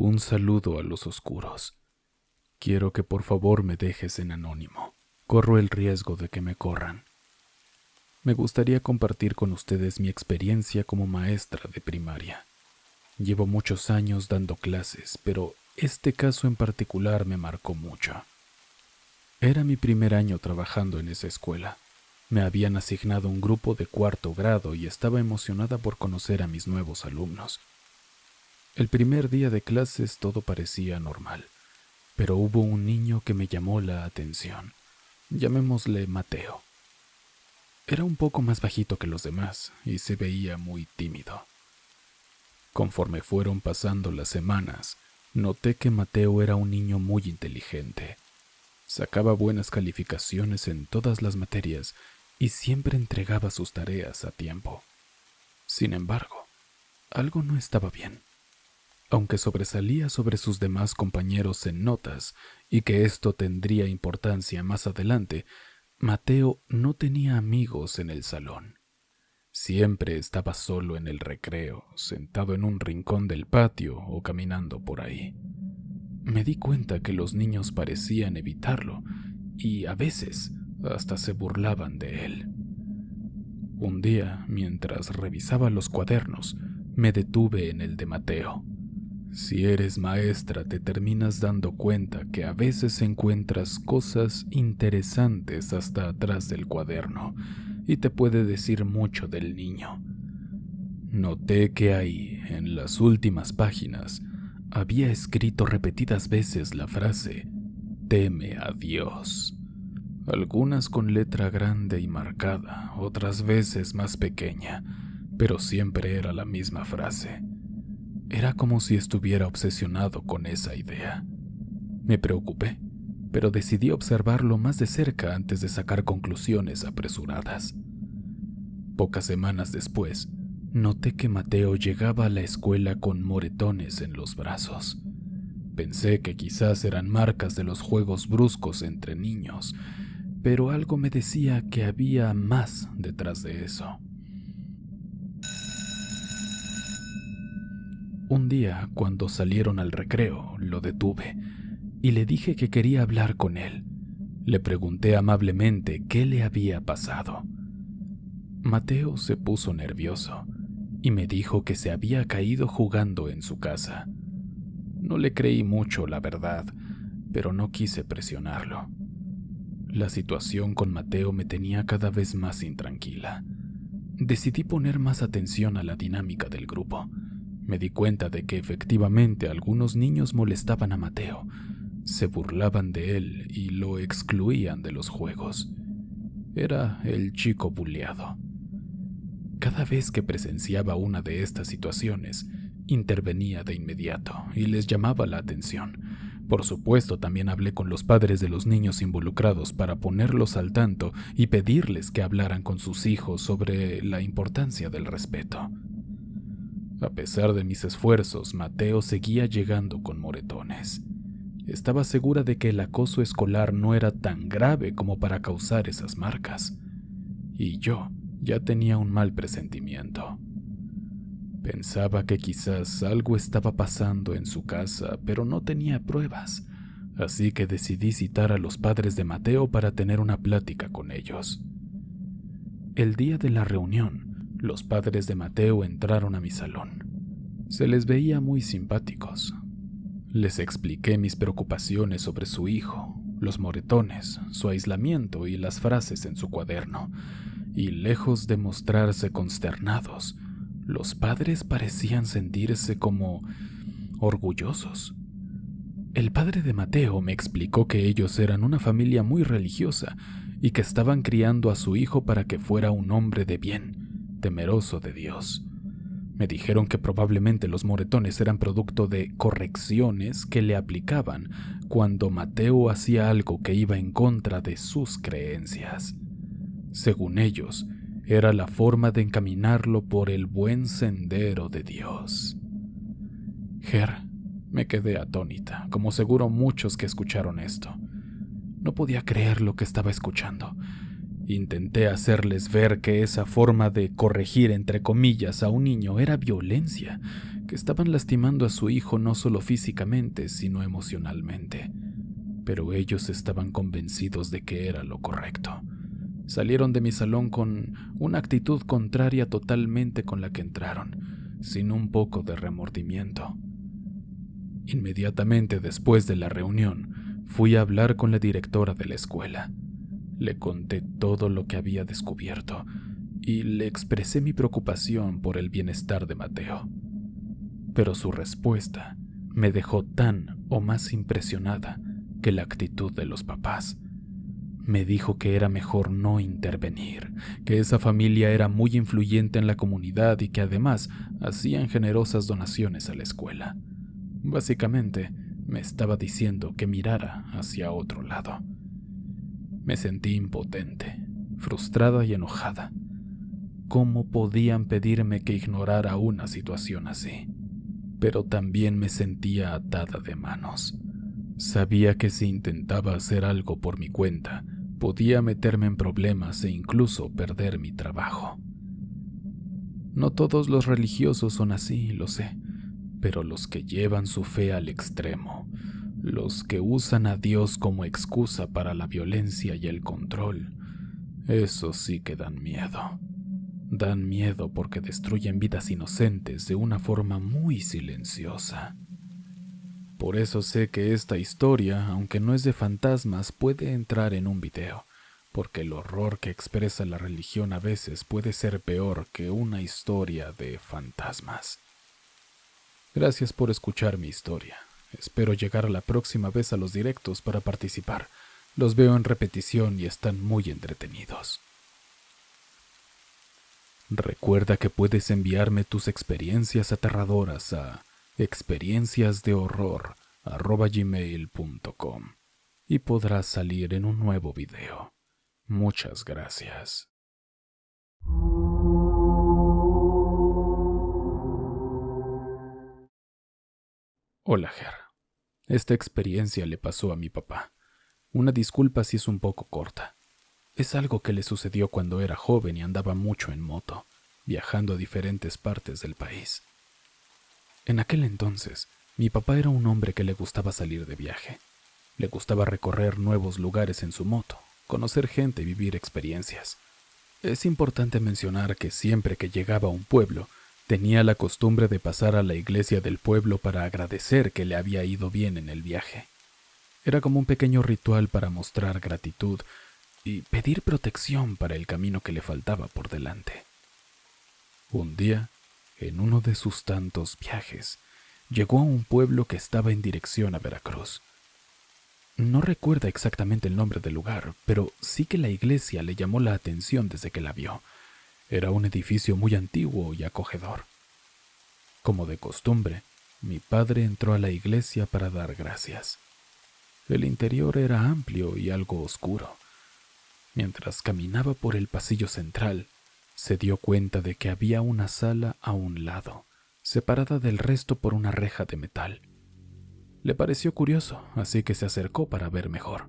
Un saludo a los oscuros. Quiero que por favor me dejes en anónimo. Corro el riesgo de que me corran. Me gustaría compartir con ustedes mi experiencia como maestra de primaria. Llevo muchos años dando clases, pero este caso en particular me marcó mucho. Era mi primer año trabajando en esa escuela. Me habían asignado un grupo de 4º grado y estaba emocionada por conocer a mis nuevos alumnos. El primer día de clases todo parecía normal, pero hubo un niño que me llamó la atención. Llamémosle Mateo. Era un poco más bajito que los demás y se veía muy tímido. Conforme fueron pasando las semanas, noté que Mateo era un niño muy inteligente. Sacaba buenas calificaciones en todas las materias y siempre entregaba sus tareas a tiempo. Sin embargo, algo no estaba bien. Aunque sobresalía sobre sus demás compañeros en notas y que esto tendría importancia más adelante, Mateo no tenía amigos en el salón. Siempre estaba solo en el recreo, sentado en un rincón del patio o caminando por ahí. Me di cuenta que los niños parecían evitarlo y a veces hasta se burlaban de él. Un día, mientras revisaba los cuadernos, me detuve en el de Mateo. Si eres maestra, te terminas dando cuenta que a veces encuentras cosas interesantes hasta atrás del cuaderno y te puede decir mucho del niño. Noté que ahí, en las últimas páginas, había escrito repetidas veces la frase «Teme a Dios». Algunas con letra grande y marcada, otras veces más pequeña, pero siempre era la misma frase. Era como si estuviera obsesionado con esa idea. Me preocupé, pero decidí observarlo más de cerca antes de sacar conclusiones apresuradas. Pocas semanas después, noté que Mateo llegaba a la escuela con moretones en los brazos. Pensé que quizás eran marcas de los juegos bruscos entre niños, pero algo me decía que había más detrás de eso. Un día, cuando salieron al recreo, lo detuve y le dije que quería hablar con él. Le pregunté amablemente qué le había pasado. Mateo se puso nervioso y me dijo que se había caído jugando en su casa. No le creí mucho, la verdad, pero no quise presionarlo. La situación con Mateo me tenía cada vez más intranquila. Decidí poner más atención a la dinámica del grupo. Me di cuenta de que efectivamente algunos niños molestaban a Mateo, se burlaban de él y lo excluían de los juegos. Era el chico bulleado. Cada vez que presenciaba una de estas situaciones, intervenía de inmediato y les llamaba la atención. Por supuesto, también hablé con los padres de los niños involucrados para ponerlos al tanto y pedirles que hablaran con sus hijos sobre la importancia del respeto. A pesar de mis esfuerzos, Mateo seguía llegando con moretones. Estaba segura de que el acoso escolar no era tan grave como para causar esas marcas. Y yo ya tenía un mal presentimiento. Pensaba que quizás algo estaba pasando en su casa, pero no tenía pruebas. Así que decidí citar a los padres de Mateo para tener una plática con ellos. El día de la reunión, los padres de Mateo entraron a mi salón. Se les veía muy simpáticos. Les expliqué mis preocupaciones sobre su hijo, los moretones, su aislamiento y las frases en su cuaderno. Y lejos de mostrarse consternados, los padres parecían sentirse como orgullosos. El padre de Mateo me explicó que ellos eran una familia muy religiosa y que estaban criando a su hijo para que fuera un hombre de bien, temeroso de Dios. Me dijeron que probablemente los moretones eran producto de correcciones que le aplicaban cuando Mateo hacía algo que iba en contra de sus creencias. Según ellos, era la forma de encaminarlo por el buen sendero de Dios. Ger, me quedé atónita, como seguro muchos que escucharon esto. No podía creer lo que estaba escuchando. Intenté hacerles ver que esa forma de corregir entre comillas a un niño era violencia, que estaban lastimando a su hijo no solo físicamente, sino emocionalmente. Pero ellos estaban convencidos de que era lo correcto. Salieron de mi salón con una actitud contraria totalmente con la que entraron, sin un poco de remordimiento. Inmediatamente después de la reunión, fui a hablar con la directora de la escuela. Le conté todo lo que había descubierto y le expresé mi preocupación por el bienestar de Mateo. Pero su respuesta me dejó tan o más impresionada que la actitud de los papás. Me dijo que era mejor no intervenir, que esa familia era muy influyente en la comunidad y que además hacían generosas donaciones a la escuela. Básicamente, me estaba diciendo que mirara hacia otro lado. Me sentí impotente, frustrada y enojada. ¿Cómo podían pedirme que ignorara una situación así? Pero también me sentía atada de manos. Sabía que si intentaba hacer algo por mi cuenta, podía meterme en problemas e incluso perder mi trabajo. No todos los religiosos son así, lo sé, pero los que llevan su fe al extremo, los que usan a Dios como excusa para la violencia y el control, esos sí que dan miedo. Dan miedo porque destruyen vidas inocentes de una forma muy silenciosa. Por eso sé que esta historia, aunque no es de fantasmas, puede entrar en un video, porque el horror que expresa la religión a veces puede ser peor que una historia de fantasmas. Gracias por escuchar mi historia. Espero llegar la próxima vez a los directos para participar. Los veo en repetición y están muy entretenidos. Recuerda que puedes enviarme tus experiencias aterradoras a experienciasdehorror@gmail.com y podrás salir en un nuevo video. Muchas gracias. Hola, Ger. Esta experiencia le pasó a mi papá. Una disculpa si es un poco corta. Es algo que le sucedió cuando era joven y andaba mucho en moto, viajando a diferentes partes del país. En aquel entonces, mi papá era un hombre que le gustaba salir de viaje. Le gustaba recorrer nuevos lugares en su moto, conocer gente y vivir experiencias. Es importante mencionar que siempre que llegaba a un pueblo, tenía la costumbre de pasar a la iglesia del pueblo para agradecer que le había ido bien en el viaje. Era como un pequeño ritual para mostrar gratitud y pedir protección para el camino que le faltaba por delante. Un día, en uno de sus tantos viajes, llegó a un pueblo que estaba en dirección a Veracruz. No recuerda exactamente el nombre del lugar, pero sí que la iglesia le llamó la atención desde que la vio. Era un edificio muy antiguo y acogedor. Como de costumbre, mi padre entró a la iglesia para dar gracias. El interior era amplio y algo oscuro. Mientras caminaba por el pasillo central, se dio cuenta de que había una sala a un lado, separada del resto por una reja de metal. Le pareció curioso, así que se acercó para ver mejor.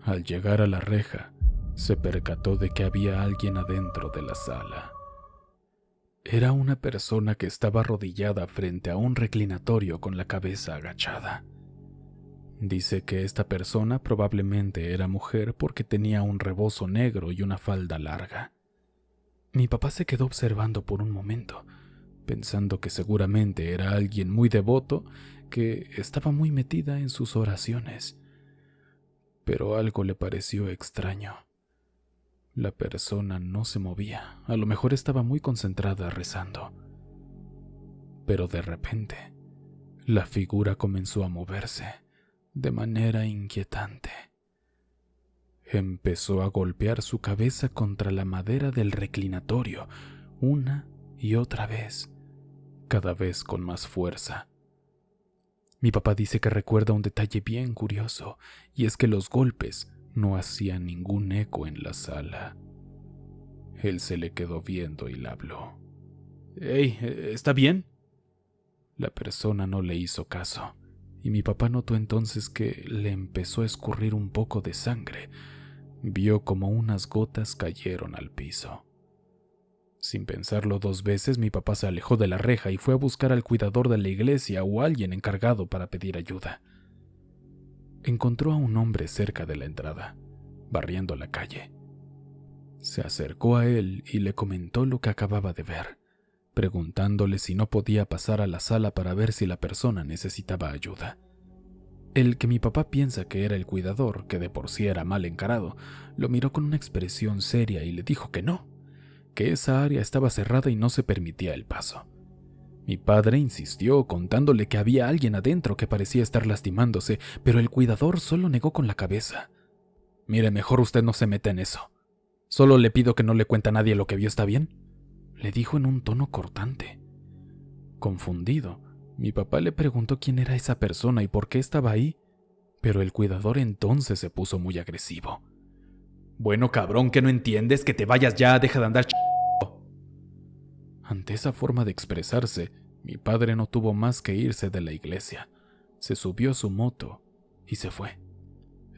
Al llegar a la reja, se percató de que había alguien adentro de la sala. Era una persona que estaba arrodillada frente a un reclinatorio con la cabeza agachada. Dice que esta persona probablemente era mujer porque tenía un rebozo negro y una falda larga. Mi papá se quedó observando por un momento, pensando que seguramente era alguien muy devoto que estaba muy metida en sus oraciones. Pero algo le pareció extraño. La persona no se movía, a lo mejor estaba muy concentrada rezando. Pero de repente, la figura comenzó a moverse de manera inquietante. Empezó a golpear su cabeza contra la madera del reclinatorio, una y otra vez, cada vez con más fuerza. Mi papá dice que recuerda un detalle bien curioso, y es que los golpes no hacían ningún eco en la sala. Él se le quedó viendo y le habló. «Hey, ¿está bien?» La persona no le hizo caso, y mi papá notó entonces que le empezó a escurrir un poco de sangre. Vio como unas gotas cayeron al piso. Sin pensarlo 2 veces, mi papá se alejó de la reja y fue a buscar al cuidador de la iglesia o alguien encargado para pedir ayuda. Encontró a un hombre cerca de la entrada, barriendo la calle. Se acercó a él y le comentó lo que acababa de ver, preguntándole si no podía pasar a la sala para ver si la persona necesitaba ayuda. El que mi papá piensa que era el cuidador, que de por sí era mal encarado, lo miró con una expresión seria y le dijo que no, que esa área estaba cerrada y no se permitía el paso. Mi padre insistió, contándole que había alguien adentro que parecía estar lastimándose, pero el cuidador solo negó con la cabeza. «Mire, mejor usted no se meta en eso. Solo le pido que no le cuente a nadie lo que vio, ¿está bien?», le dijo en un tono cortante. Confundido, mi papá le preguntó quién era esa persona y por qué estaba ahí, pero el cuidador entonces se puso muy agresivo. «Bueno, cabrón, ¿que no entiendes? Que te vayas ya, deja de andar Ante esa forma de expresarse, mi padre no tuvo más que irse de la iglesia. Se subió a su moto y se fue.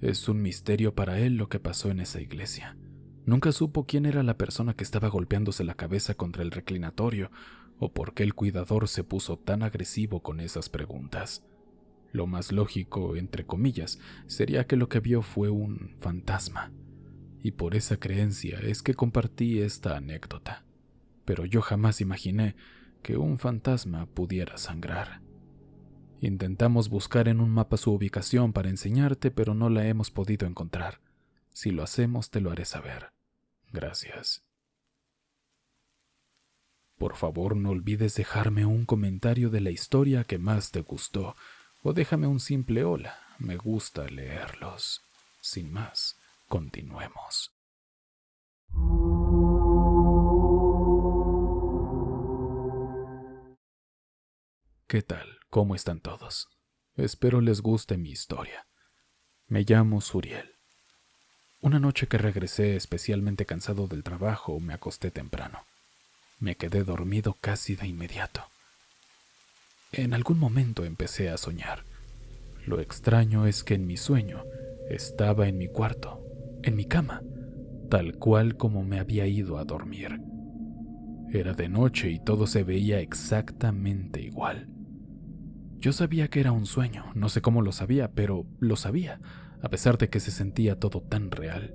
Es un misterio para él lo que pasó en esa iglesia. Nunca supo quién era la persona que estaba golpeándose la cabeza contra el reclinatorio o por qué el cuidador se puso tan agresivo con esas preguntas. Lo más lógico, entre comillas, sería que lo que vio fue un fantasma. Y por esa creencia es que compartí esta anécdota. Pero yo jamás imaginé que un fantasma pudiera sangrar. Intentamos buscar en un mapa su ubicación para enseñarte, pero no la hemos podido encontrar. Si lo hacemos, te lo haré saber. Gracias. Por favor, no olvides dejarme un comentario de la historia que más te gustó, o déjame un simple hola. Me gusta leerlos. Sin más, continuemos. ¿Qué tal? ¿Cómo están todos? Espero les guste mi historia. Me llamo Suriel. Una noche que regresé especialmente cansado del trabajo, me acosté temprano. Me quedé dormido casi de inmediato. En algún momento empecé a soñar. Lo extraño es que en mi sueño estaba en mi cuarto, en mi cama, tal cual como me había ido a dormir. Era de noche y todo se veía exactamente igual. Yo sabía que era un sueño, no sé cómo lo sabía, pero lo sabía, a pesar de que se sentía todo tan real.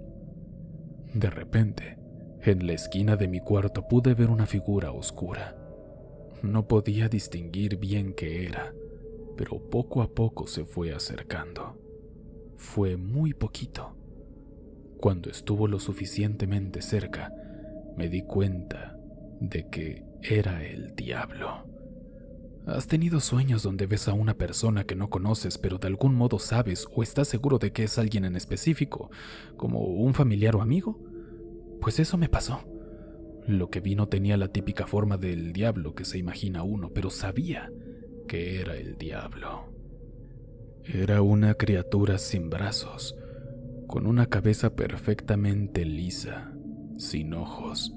De repente, en la esquina de mi cuarto pude ver una figura oscura. No podía distinguir bien qué era, pero poco a poco se fue acercando. Fue muy poquito. Cuando estuvo lo suficientemente cerca, me di cuenta de que era el diablo. ¿Has tenido sueños donde ves a una persona que no conoces, pero de algún modo sabes o estás seguro de que es alguien en específico, como un familiar o amigo? Pues eso me pasó. Lo que vi no tenía la típica forma del diablo que se imagina uno, pero sabía que era el diablo. Era una criatura sin brazos, con una cabeza perfectamente lisa, sin ojos,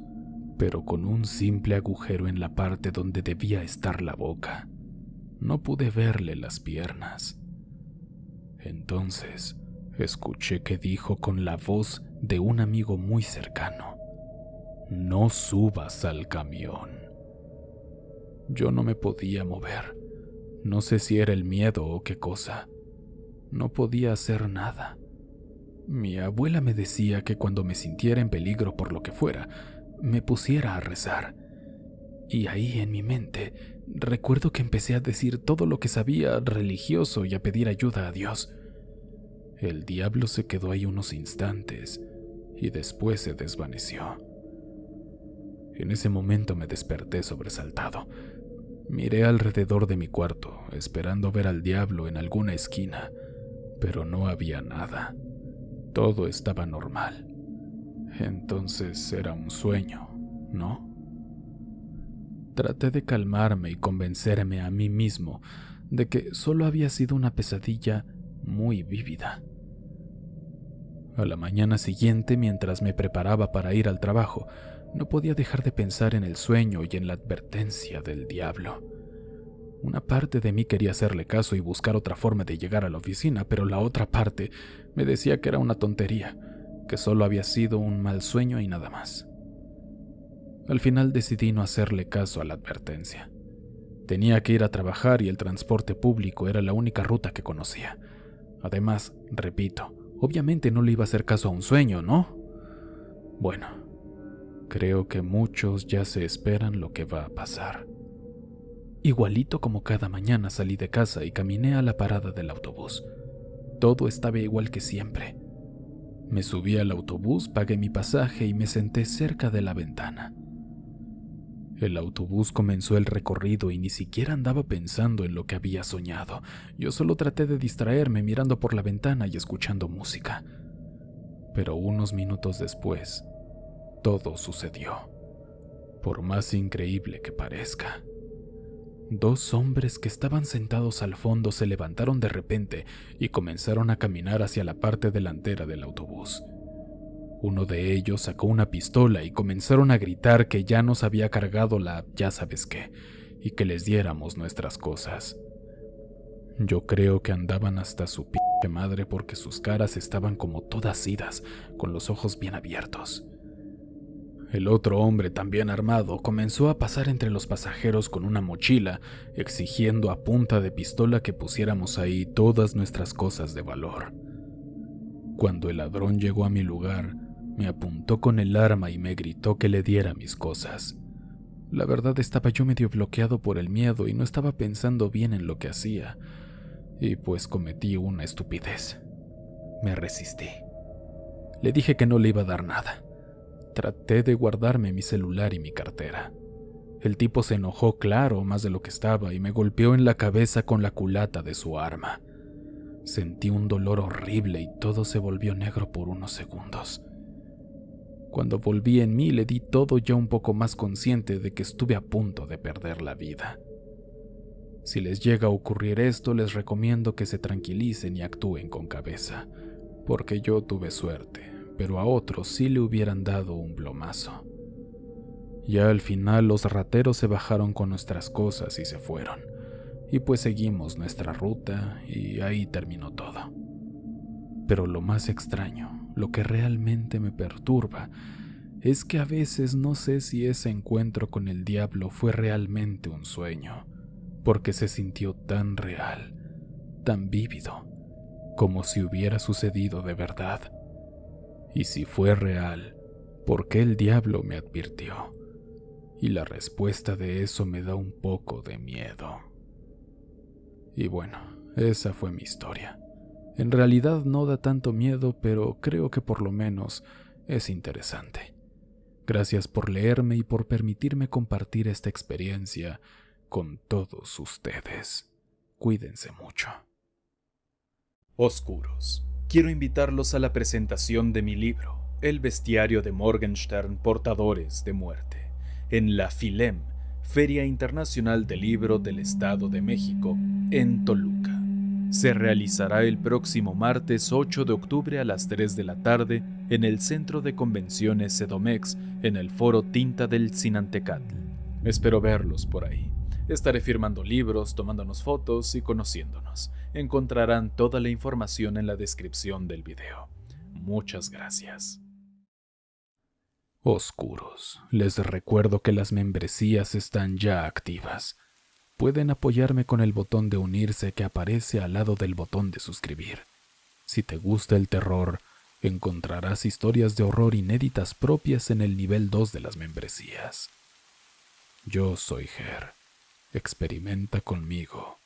pero con un simple agujero en la parte donde debía estar la boca. No pude verle las piernas. Entonces, escuché que dijo con la voz de un amigo muy cercano: «No subas al camión». Yo no me podía mover. No sé si era el miedo o qué cosa. No podía hacer nada. Mi abuela me decía que cuando me sintiera en peligro por lo que fuera, me pusiera a rezar. Y ahí en mi mente, recuerdo que empecé a decir todo lo que sabía religioso y a pedir ayuda a Dios. El diablo se quedó ahí unos instantes y después se desvaneció. En ese momento me desperté sobresaltado. Miré alrededor de mi cuarto, esperando ver al diablo en alguna esquina, pero no había nada. Todo estaba normal. Entonces era un sueño, ¿no? Traté de calmarme y convencerme a mí mismo de que solo había sido una pesadilla muy vívida. A la mañana siguiente, mientras me preparaba para ir al trabajo, no podía dejar de pensar en el sueño y en la advertencia del diablo. Una parte de mí quería hacerle caso y buscar otra forma de llegar a la oficina, pero la otra parte me decía que era una tontería, que solo había sido un mal sueño y nada más. Al final decidí no hacerle caso a la advertencia. Tenía que ir a trabajar y el transporte público era la única ruta que conocía. Además, repito, obviamente no le iba a hacer caso a un sueño, ¿no? Bueno, creo que muchos ya se esperan lo que va a pasar. Igualito como cada mañana salí de casa y caminé a la parada del autobús. Todo estaba igual que siempre. Me subí al autobús, pagué mi pasaje y me senté cerca de la ventana. El autobús comenzó el recorrido y ni siquiera andaba pensando en lo que había soñado. Yo solo traté de distraerme mirando por la ventana y escuchando música. Pero unos minutos después, todo sucedió. Por más increíble que parezca. 2 hombres que estaban sentados al fondo se levantaron de repente y comenzaron a caminar hacia la parte delantera del autobús. Uno de ellos sacó una pistola y comenzaron a gritar que ya nos había cargado la ya sabes qué y que les diéramos nuestras cosas. Yo creo que andaban hasta su p*** madre porque sus caras estaban como todas idas, con los ojos bien abiertos. El otro hombre, también armado, comenzó a pasar entre los pasajeros con una mochila, exigiendo a punta de pistola que pusiéramos ahí todas nuestras cosas de valor. Cuando el ladrón llegó a mi lugar, me apuntó con el arma y me gritó que le diera mis cosas. La verdad estaba yo medio bloqueado por el miedo y no estaba pensando bien en lo que hacía, y pues cometí una estupidez. Me resistí. Le dije que no le iba a dar nada. Traté de guardarme mi celular y mi cartera. El tipo se enojó, claro, más de lo que estaba, y me golpeó en la cabeza con la culata de su arma. Sentí un dolor horrible y todo se volvió negro por unos segundos. Cuando volví en mí, le di todo ya un poco más consciente de que estuve a punto de perder la vida. Si les llega a ocurrir esto, les recomiendo que se tranquilicen y actúen con cabeza, porque yo tuve suerte, pero a otros sí le hubieran dado un plomazo. Ya al final los rateros se bajaron con nuestras cosas y se fueron, y pues seguimos nuestra ruta y ahí terminó todo. Pero lo más extraño, lo que realmente me perturba, es que a veces no sé si ese encuentro con el diablo fue realmente un sueño, porque se sintió tan real, tan vívido, como si hubiera sucedido de verdad. Y si fue real, ¿por qué el diablo me advirtió? Y la respuesta de eso me da un poco de miedo. Y bueno, esa fue mi historia. En realidad no da tanto miedo, pero creo que por lo menos es interesante. Gracias por leerme y por permitirme compartir esta experiencia con todos ustedes. Cuídense mucho. Oscuros. Quiero invitarlos a la presentación de mi libro, El bestiario de Morgenstern, Portadores de Muerte, en la FILEM, Feria Internacional del Libro del Estado de México, en Toluca. Se realizará el próximo martes 8 de octubre a las 3 de la tarde en el Centro de Convenciones CEDOMEX, en el Foro Tinta del Zinantecatl. Espero verlos por ahí. Estaré firmando libros, tomándonos fotos y conociéndonos. Encontrarán toda la información en la descripción del video. Muchas gracias. Oscuros, les recuerdo que las membresías están ya activas. Pueden apoyarme con el botón de unirse que aparece al lado del botón de suscribir. Si te gusta el terror, encontrarás historias de horror inéditas propias en el nivel 2 de las membresías. Yo soy Ger. Experimenta conmigo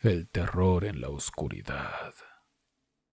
el terror en la oscuridad.